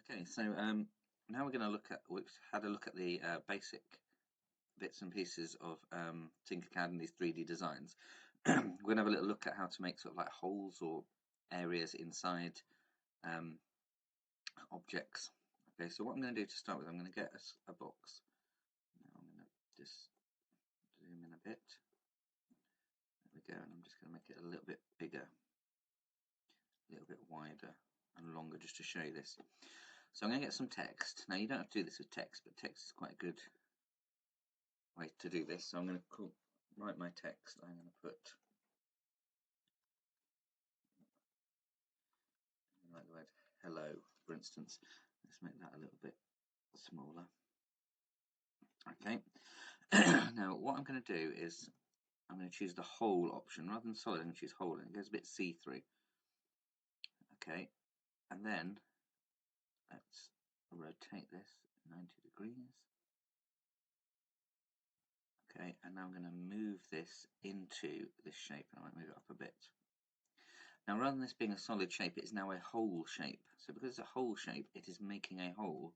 Okay, so now we're going to look at, we've had a look at the basic bits and pieces of Tinkercad and these 3D designs. We're going to have a little look at how to make sort of like holes or areas inside objects. Okay, so what I'm going to do to start with, I'm going to get a box. Now I'm going to just zoom in a bit. There we go, and I'm just going to make it a little bit bigger, a little bit wider and longer just to show you this. So I'm going to get some text. Now you don't have to do this with text, but text is quite a good way to do this. So I'm going to write my text. I'm going to write the word hello, for instance. Let's make that a little bit smaller. Okay. Now what I'm going to do is I'm going to choose the whole option rather than solid. I'm going to choose whole, and it goes a bit see-through. Okay, and then let's rotate this 90 degrees. Okay, and now I'm going to move this into this shape, and I might move it up a bit. Now, rather than this being a solid shape, it is now a hole shape. So because it's a hole shape, it is making a hole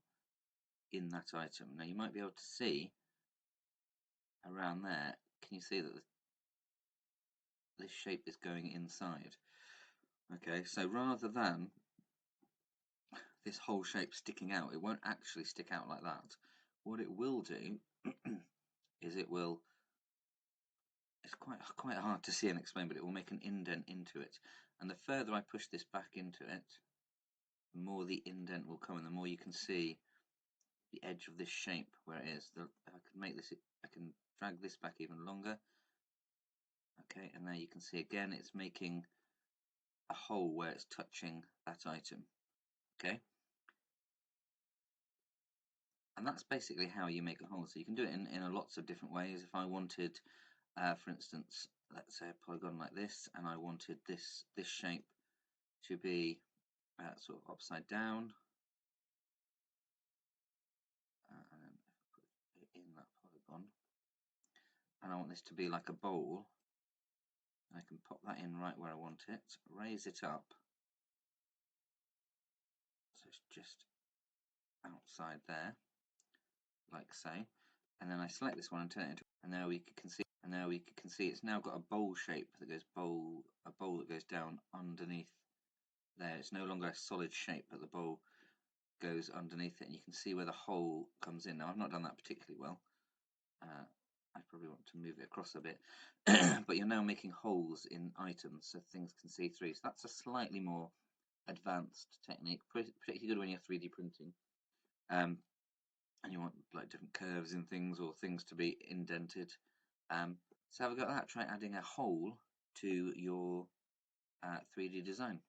in that item. Now, you might be able to see around there, can you see that this shape is going inside? Okay, so rather than this whole shape sticking out, it won't actually stick out like that. What it will do is it will, it's quite hard to see and explain, but it will make an indent into it. And the further I push this back into it, the more the indent will come, and the more you can see the edge of this shape where it is. I can make this, I can drag this back even longer. Okay, and now you can see again it's making a hole where it's touching that item. Okay, and that's basically how you make a hole. So you can do it in lots of different ways. If I wanted, for instance, let's say a polygon like this, and I wanted this shape to be sort of upside down, and then put it in that polygon, and I want this to be like a bowl, I can pop that in right where I want it, raise it up, so it's just outside there, like so, and then I select this one and turn it into, and now we can see it's now got a bowl shape that goes a bowl that goes down underneath there. It's no longer a solid shape, but the bowl goes underneath it, and you can see where the hole comes in. Now I've not done that particularly well. I probably want to move it across a bit, but you're now making holes in items so things can see through. So that's a slightly more advanced technique, particularly good when you're 3D printing, and you want like different curves in things or things to be indented. So have a go at that. Try adding a hole to your 3D design.